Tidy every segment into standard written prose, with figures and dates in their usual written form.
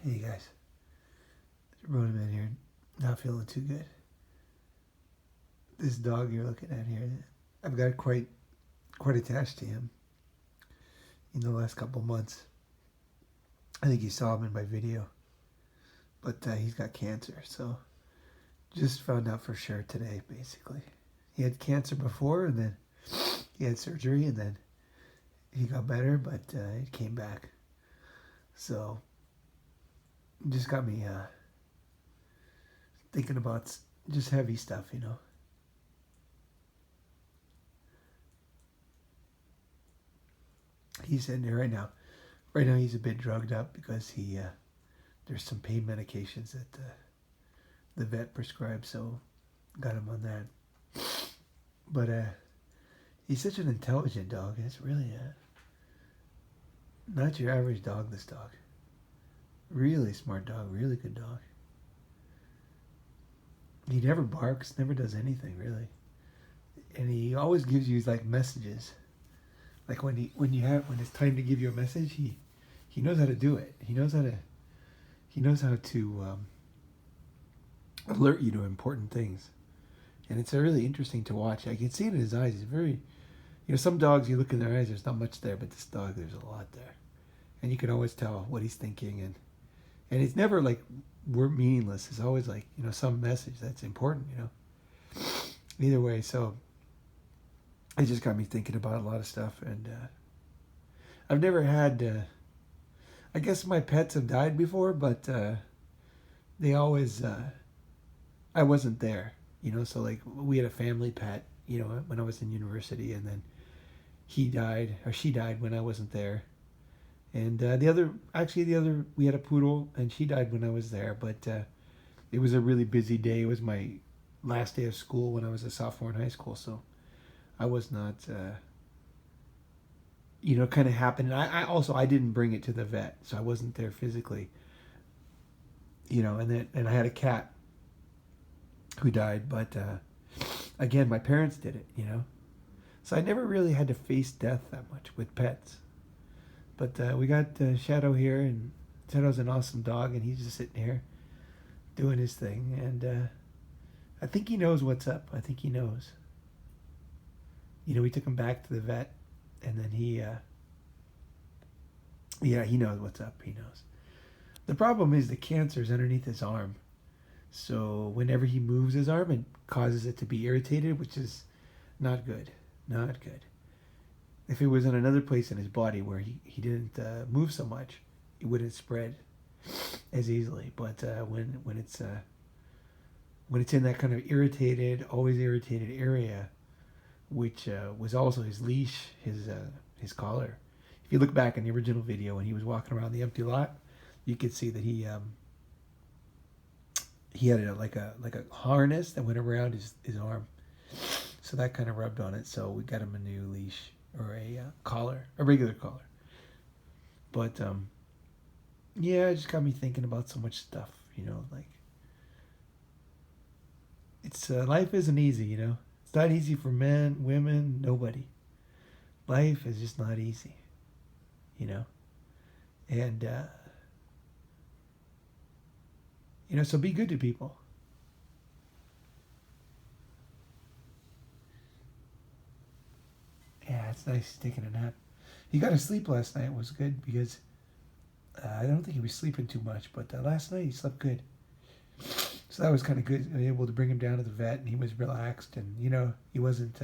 Hey guys, Ronin here. Not feeling too good. This dog you're looking at here, I've got quite attached to him. In the last couple months, I think you saw him in my video, but he's got cancer. So just found out for sure today. Basically, he had cancer before, and then he had surgery, and then he got better, but it came back. So it just got me thinking about just heavy stuff, you know. He's sitting there right now. Right now he's a bit drugged up because there's some pain medications that the vet prescribed, so got him on that. But he's such an intelligent dog. It's really not your average dog, this dog. Really smart dog, really good dog. He never barks, never does anything really. And he always gives you like messages. Like when it's time to give you a message, he knows how to do it. He knows how to alert you to important things. And it's really interesting to watch. I can see it in his eyes. He's very, some dogs you look in their eyes, there's not much there, but this dog, there's a lot there. And you can always tell what he's thinking, and it's never like we're meaningless. It's always like, some message that's important, Either way, so it just got me thinking about a lot of stuff, and I've never had, I guess my pets have died before, but they always, I wasn't there, so like we had a family pet, when I was in university, and then she died when I wasn't there. And we had a poodle, and she died when I was there, but it was a really busy day. It was my last day of school when I was a sophomore in high school, so I was not, kind of happened. I didn't bring it to the vet, so I wasn't there physically, and I had a cat who died, but again, my parents did it, so I never really had to face death that much with pets. But we got Shadow here, and Shadow's an awesome dog, and he's just sitting here doing his thing, and I think he knows what's up. I think he knows. We took him back to the vet, and then he knows what's up. He knows. The problem is the cancer's underneath his arm. So whenever he moves his arm, it causes it to be irritated, which is not good. Not good. If it was in another place in his body where he didn't move so much, it wouldn't spread as easily. But when it's in that kind of always irritated area, which was also his leash, his collar. If you look back in the original video when he was walking around the empty lot, you could see that he had like a harness that went around his arm. So that kind of rubbed on it. So we got him a new leash, or a collar, a regular collar. But it just got me thinking about so much stuff. Like it's life isn't easy. It's not easy for men, women, nobody. Life is just not easy, and so be good to people. Yeah, it's nice taking a nap. He got to sleep last night. It was good because I don't think he was sleeping too much, but last night he slept good. So that was kind of good. I was able to bring him down to the vet, and he was relaxed, and he wasn't.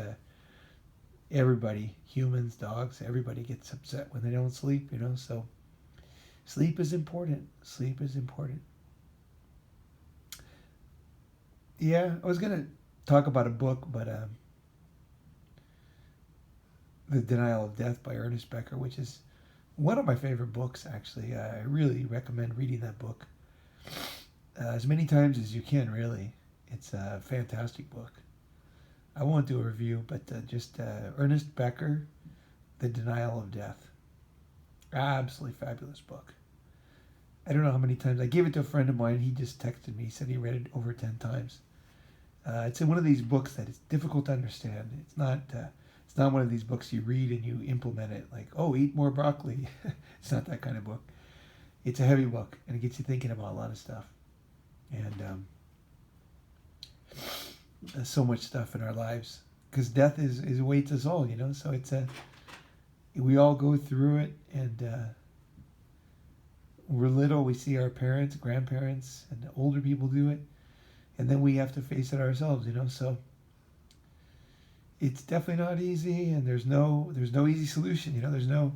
Everybody, humans, dogs, everybody gets upset when they don't sleep. So sleep is important. Sleep is important. Yeah, I was gonna talk about a book, but The Denial of Death by Ernest Becker, which is one of my favorite books, actually. I really recommend reading that book as many times as you can, really. It's a fantastic book. I won't do a review, but just Ernest Becker, The Denial of Death. Absolutely fabulous book. I don't know how many times. I gave it to a friend of mine. He just texted me. He said he read it over 10 times. It's in one of these books that is difficult to understand. It's not one of these books you read and you implement it like, oh, eat more broccoli. It's not that kind of book. it's a heavy book, and it gets you thinking about a lot of stuff. And there's so much stuff in our lives, because death is weights us all, you know. So we all go through it, and we're little, we see our parents, grandparents, and older people do it, and then we have to face it ourselves, you know. So it's definitely not easy, and there's no easy solution, you know. There's no,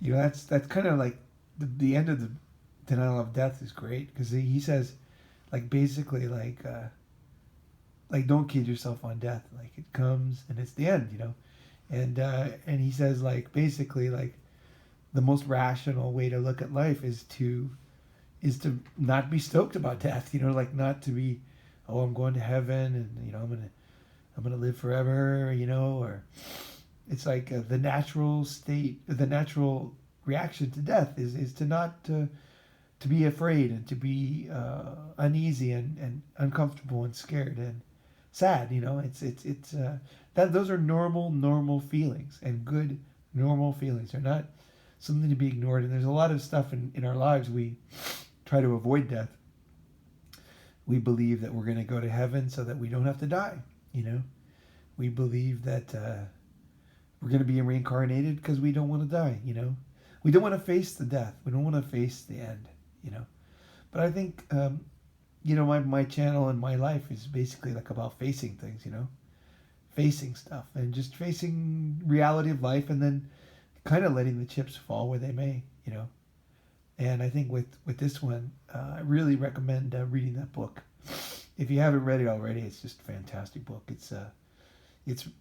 you know, that's kind of like the end of the denial of death is great, because he says, like, basically, like don't kid yourself on death, like it comes and it's the end, you know. And he says, like, basically, like, the most rational way to look at life is to not be stoked about death, you know, like not to be, oh, I'm going to heaven, and, you know, I'm gonna live forever, you know. Or it's like the natural state, the natural reaction to death is to not to be afraid, and to be uneasy, and uncomfortable, and scared, and sad, you know. It's that those are normal feelings, and good normal feelings. They're not something to be ignored. And there's a lot of stuff in our lives, we try to avoid death. We believe that we're going to go to heaven so that we don't have to die, you know. We believe that we're going to be reincarnated because we don't want to die, you know. We don't want to face the death. We don't want to face the end, you know. But I think, you know, my channel and my life is basically like about facing things, you know. Facing stuff, and just facing reality of life, and then kind of letting the chips fall where they may, you know. And I think with this one, I really recommend reading that book. If you haven't read it already, it's just a fantastic book. It's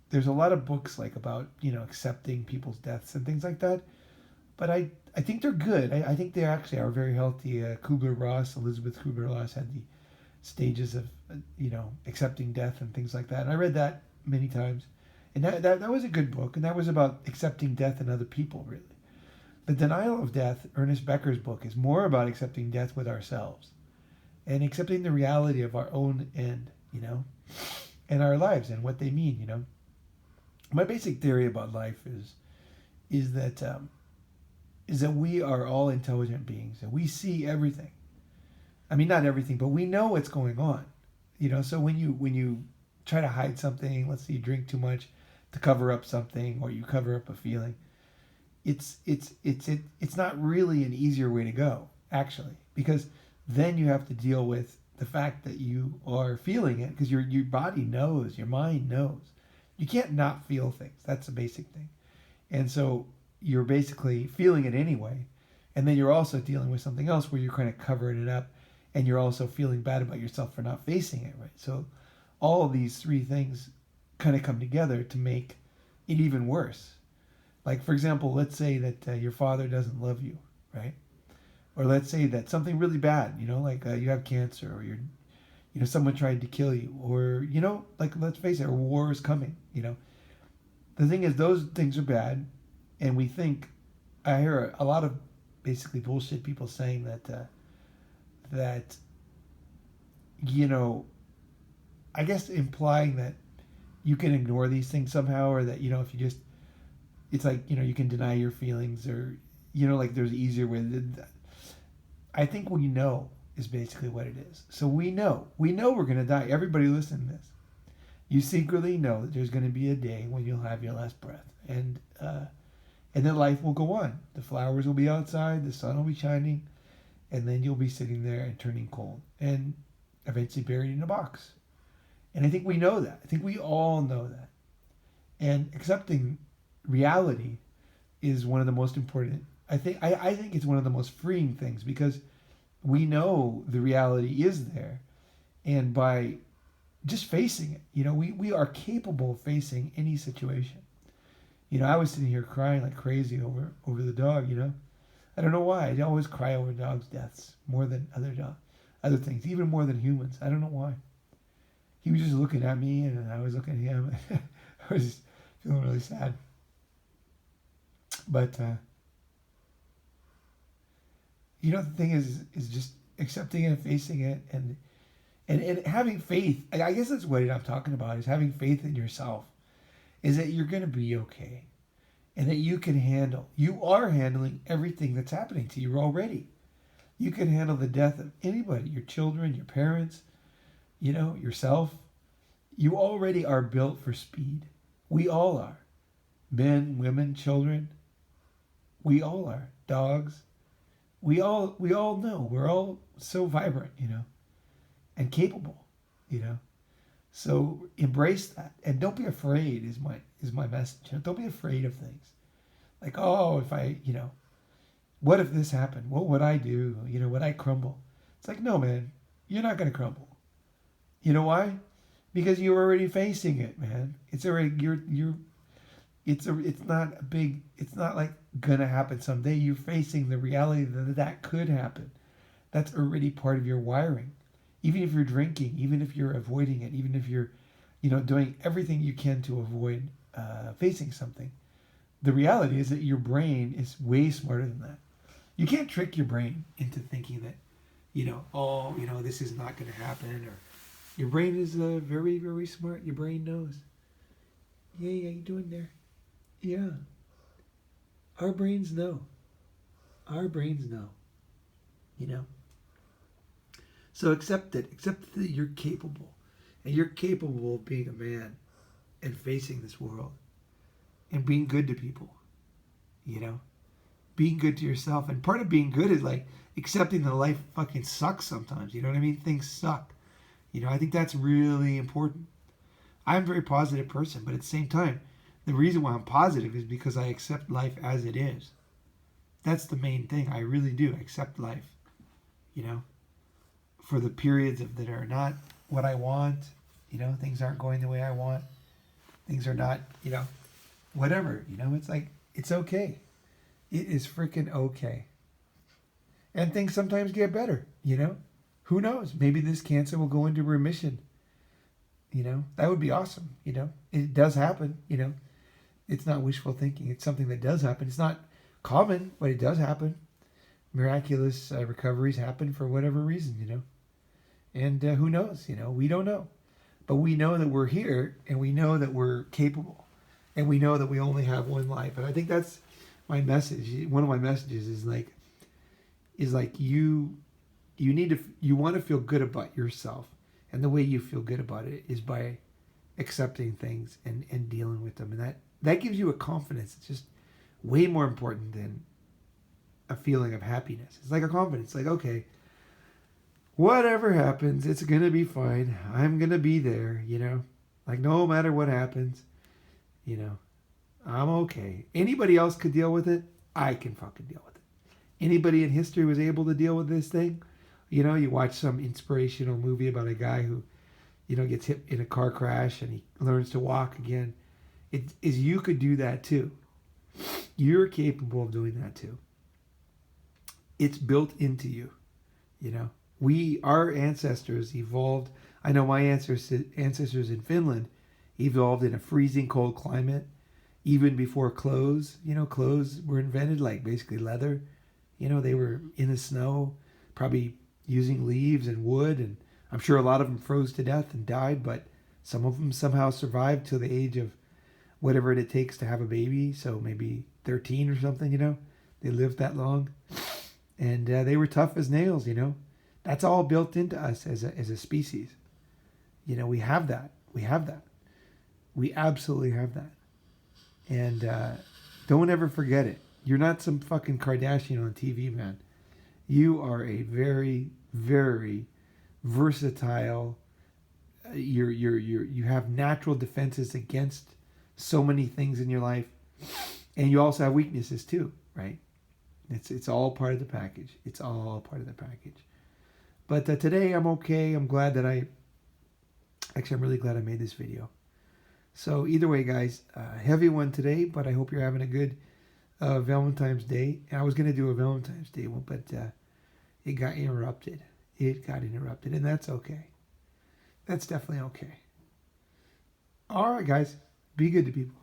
there's a lot of books like about, you know, accepting people's deaths and things like that, but I think they're good. I think they actually are very healthy. Elizabeth Kubler-Ross had the stages of, you know, accepting death and things like that. And I read that many times. And that was a good book, and that was about accepting death in other people, really. The Denial of Death, Ernest Becker's book, is more about accepting death with ourselves, and accepting the reality of our own end, you know, and our lives and what they mean, you know. My basic theory about life is that we are all intelligent beings, and we see everything. I mean, not everything, but we know what's going on, you know. So when you try to hide something, let's say you drink too much to cover up something, or you cover up a feeling, it's not really an easier way to go, actually, because then you have to deal with the fact that you are feeling it, because your body knows, your mind knows. You can't not feel things. That's a basic thing. And so you're basically feeling it anyway, and then you're also dealing with something else where you're kind of covering it up, and you're also feeling bad about yourself for not facing it, right? So all of these three things kind of come together to make it even worse. Like, for example, let's say that your father doesn't love you, right? Or let's say that something really bad, you know, like you have cancer, or someone tried to kill you, or, you know, like, let's face it, a war is coming, you know. The thing is, those things are bad, and we think, I hear a lot of basically bullshit people saying that, you know, I guess implying that you can ignore these things somehow, or that, you know, if you just, it's like, you know, you can deny your feelings, or, you know, like there's easier way. I think we know is basically what it is. So we know we're going to die. Everybody listening to this, you secretly know that there's going to be a day when you'll have your last breath, and then life will go on. The flowers will be outside, the sun will be shining, and then you'll be sitting there and turning cold, and eventually buried in a box. And I think we know that. I think we all know that. And accepting reality is one of the most important. I think it's one of the most freeing things, because we know the reality is there, and by just facing it, you know, we are capable of facing any situation. You know, I was sitting here crying like crazy over the dog. You know, I don't know why. I always cry over dogs' deaths more than other things, even more than humans. I don't know why. He was just looking at me, and I was looking at him. I was just feeling really sad. But you know, the thing is just accepting it and facing it, and having faith. I guess that's what I'm talking about, is having faith in yourself, is that you're going to be okay, and that you are handling everything that's happening to you already. You can handle the death of anybody, your children, your parents, yourself. You already are built for speed. We all are. Men, women, children. We all are. Dogs. We all know. We're all so vibrant, and capable, So embrace that. And don't be afraid is my message. Don't be afraid of things. Like, oh, if I, what if this happened? What would I do? Would I crumble? It's like, no, man, you're not going to crumble. You know why? Because you're already facing it, man. It's already, it's not like gonna happen someday. You're facing the reality that could happen. That's already part of your wiring. Even if you're drinking, even if you're avoiding it, even if you're, doing everything you can to avoid facing something, the reality is that your brain is way smarter than that. You can't trick your brain into thinking that, this is not going to happen, or your brain is very, very smart. Your brain knows. Yeah, you doing there? Yeah. Our brains know. Our brains know. So accept it. Accept that you're capable. And you're capable of being a man and facing this world. And being good to people. Being good to yourself. And part of being good is like accepting that life fucking sucks sometimes. You know what I mean? Things suck. I think that's really important. I'm a very positive person, but at the same time, the reason why I'm positive is because I accept life as it is. That's the main thing. I really do accept life. For the periods that are not what I want, things aren't going the way I want. Things are not, whatever. It's like, it's okay. It is freaking okay. And things sometimes get better, Who knows? Maybe this cancer will go into remission. That would be awesome. It does happen. It's not wishful thinking. It's something that does happen. It's not common, but it does happen. Miraculous recoveries happen for whatever reason, And who knows? We don't know. But we know that we're here, and we know that we're capable, and we know that we only have one life. And I think that's my message. One of my messages is like you want to feel good about yourself. And the way you feel good about it is by accepting things and dealing with them. And that gives you a confidence. It's just way more important than a feeling of happiness. It's like a confidence. Like, okay, whatever happens, it's going to be fine. I'm going to be there, Like, no matter what happens, I'm okay. Anybody else could deal with it. I can fucking deal with it. Anybody in history was able to deal with this thing. You watch some inspirational movie about a guy who, gets hit in a car crash and he learns to walk again. It is, you could do that too. You're capable of doing that too. It's built into you. Our ancestors evolved. I know my ancestors in Finland evolved in a freezing cold climate, even before clothes. Clothes were invented, like basically leather. They were in the snow, probably using leaves and wood, and I'm sure a lot of them froze to death and died, but some of them somehow survived to the age of whatever it takes to have a baby, so maybe 13 or something, They lived that long, and they were tough as nails, That's all built into us as a species. We have that. We have that. We absolutely have that. And don't ever forget it. You're not some fucking Kardashian on TV, man. You are a very, very versatile. You have natural defenses against so many things in your life, and you also have weaknesses too, right? It's all part of the package. It's all part of the package. But today I'm okay. I'm glad that I'm really glad I made this video. So either way, guys, heavy one today, but I hope you're having a good Valentine's Day. I was gonna do a Valentine's Day one, but it got interrupted. And that's okay. That's definitely okay. All right, guys, be good to people.